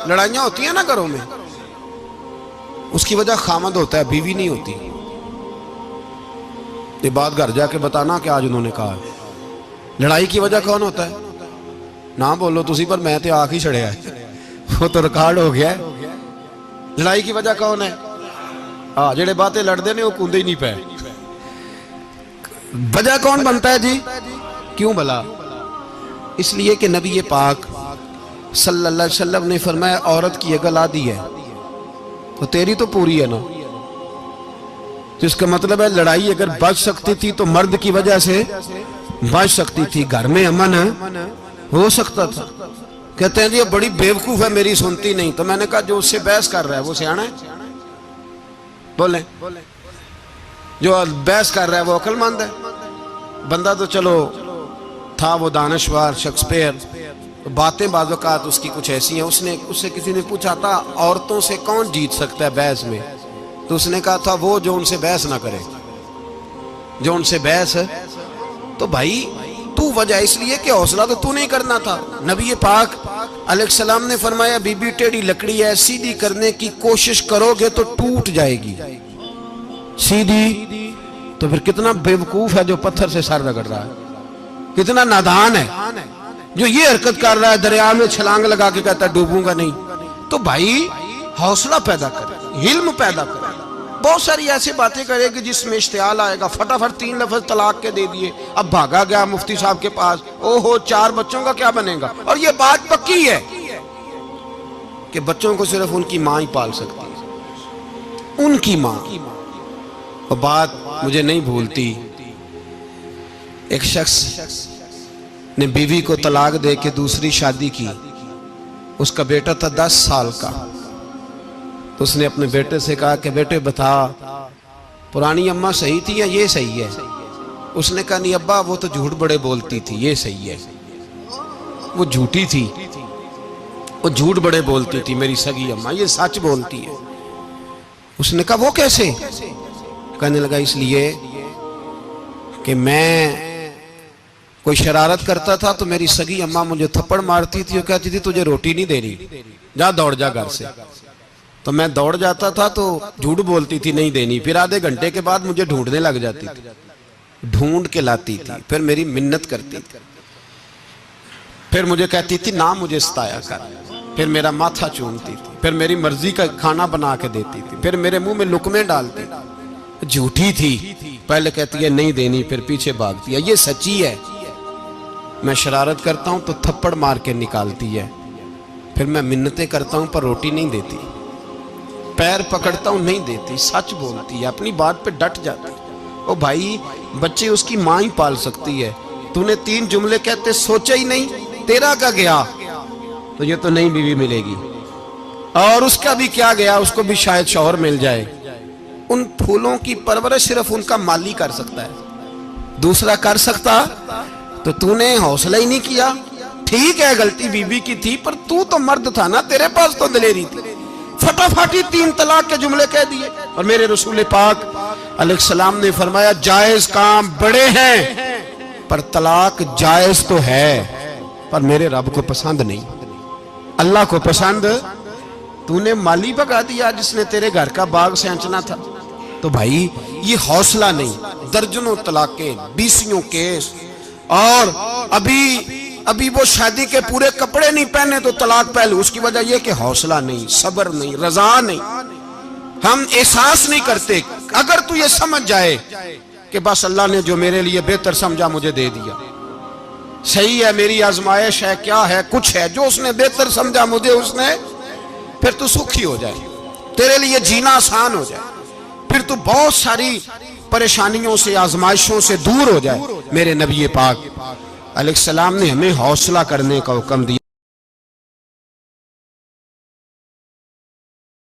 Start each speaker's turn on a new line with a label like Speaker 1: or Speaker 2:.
Speaker 1: लड़ाइयां होती हैं ना घरों में, उसकी वजह खामद होता है, बीवी नहीं होती। ये बात घर जाके बताना कि आज उन्होंने कहा। लड़ाई की वजह कौन होता है? ना बोलो तुसी, पर मैं तो आख ही छड़िया है, वो तो रिकॉर्ड हो गया है। लड़ाई की वजह कौन है? हाँ, जेड़े बातें लड़ते ने वो कूदे ही नहीं पे। वजह कौन बनता है जी? क्यों भला? इसलिए कि नबी पाक सल्लल्लाहु अलैहि वसल्लम ने फरमाया औरत की अकल आधी है तो तेरी तो पूरी है ना। जिसका मतलब है लड़ाई अगर बच सकती थी तो मर्द की वजह से बच सकती थी, घर में अमन हो सकता था। कहते हैं जी बड़ी बेवकूफ है, मेरी सुनती नहीं। तो मैंने कहा जो उससे बहस कर रहा है वो सियाना है? बोले जो बहस कर रहा है वो अक्लमंद है? बंदा तो चलो था वो दानश्वर शेक्सपियर, बातें बाज़-औक़ात उसकी कुछ ऐसी हैं। उससे किसी ने पूछा था औरतों से कौन जीत सकता है बहस में, तो उसने कहा था वो जो उनसे बहस ना करे, जो उनसे बहस है। तो भाई तू वजह इसलिए कि हौसला तो तू नहीं करना था। नबी पाक अलैहिस्सलाम ने फरमाया बीबी टेढ़ी लकड़ी है, सीधी करने की कोशिश करोगे तो टूट जाएगी। सीधी तो फिर कितना बेवकूफ है जो पत्थर से सर रगड़ रहा है, कितना नादान है जो ये हरकत कर रहा है, दरिया में छलांग लगा के कहता है डूबूंगा नहीं। तो भाई हौसला पैदा करे, हिल्म पैदा करे। बहुत सारी ऐसी बातें करेगी जिसमें इश्तियाल आएगा, फटाफट 3 लफ्ज तलाक के दे दिए, अब भागा गया मुफ्ती साहब के पास, ओहो 4 बच्चों का क्या बनेगा। और ये बात पक्की है कि बच्चों को सिर्फ उनकी मां ही पाल सकती है, उनकी मां। और बात मुझे नहीं भूलती, एक शख्स ने बीवी को तलाक दे के दूसरी शादी की। उसका बेटा था 10 साल का। तो उसने अपने बेटे से कहा कि बेटे बता पुरानी अम्मा सही थी या ये सही है? उसने कहा नहीं अब्बा वो तो झूठ बड़े बोलती थी, ये सही है। वो झूठी थी, वो झूठ बड़े बोलती थी मेरी सगी अम्मा, ये सच बोलती है। उसने कहा वो कैसे? कहने लगा इसलिए कि मैं कोई शरारत करता था तो मेरी सगी अम्मा मुझे थप्पड़ मारती थी और कहती थी तुझे रोटी नहीं देनी, जा दौड़ जा घर से। तो मैं दौड़ जाता था तो झूठ बोलती थी नहीं देनी, फिर आधे घंटे के बाद मुझे ढूंढने लग जाती थी, ढूंढ के लाती थी, फिर मेरी मिन्नत करती थी, फिर मुझे कहती थी ना मुझे सताया कर, फिर मेरा माथा चूमती थी, फिर मेरी मर्जी का खाना बना के देती थी, फिर मेरे मुंह में लुकमे डालती थी। झूठी थी, पहले कहती है नहीं देनी, फिर पीछे भागती है। ये सच्ची है, मैं शरारत करता हूं तो थप्पड़ मार के निकालती है, फिर मैं मिन्नतें करता हूं पर रोटी नहीं देती, पैर पकड़ता हूं नहीं देती, सच बोलती है, अपनी बात पे डट जाती। ओ भाई बच्चे उसकी मां ही पाल सकती है। तूने 3 जुमले कहते सोचा ही नहीं, तेरा क्या गया? तो ये तो नई बीवी मिलेगी, और उसका भी क्या गया, उसको भी शायद शौहर मिल जाए। उन फूलों की परवरिश सिर्फ उनका माली कर सकता है, दूसरा कर सकता? तो तूने हौसला ही नहीं किया। ठीक है गलती बीबी की थी, पर तू तो मर्द था ना, तेरे पास तो दलेरी थी। फटाफट ही 3 तलाक के जुमले कह दिए। और मेरे रसूल पाक अलैहिस्सलाम ने फरमाया जायज काम बड़े हैं पर तलाक जायज तो है पर मेरे रब को पसंद नहीं, अल्लाह को पसंद। तूने माली भगा दिया जिसने तेरे घर का बाग सेंचना था। तो भाई ये हौसला नहीं, दर्जनों तलाके, 20 केस, और अभी वो शादी के पूरे कपड़े नहीं पहने तो तलाक पहले। उसकी वजह यह कि हौसला नहीं, सब्र नहीं, रजा नहीं, हम एहसास नहीं करते। अगर तू ये समझ जाए कि बस अल्लाह ने जो मेरे लिए बेहतर समझा मुझे दे दिया, सही है, मेरी आजमाइश है, क्या है, कुछ है, जो उसने बेहतर समझा मुझे उसने, फिर तू सुखी हो जाए, तेरे लिए जीना आसान हो जाए, फिर तू बहुत सारी परेशानियों से आजमाइशों से दूर हो जाए। मेरे नबी पाक अलैहिस्सलाम ने हमें हौसला करने का हुक्म दिया।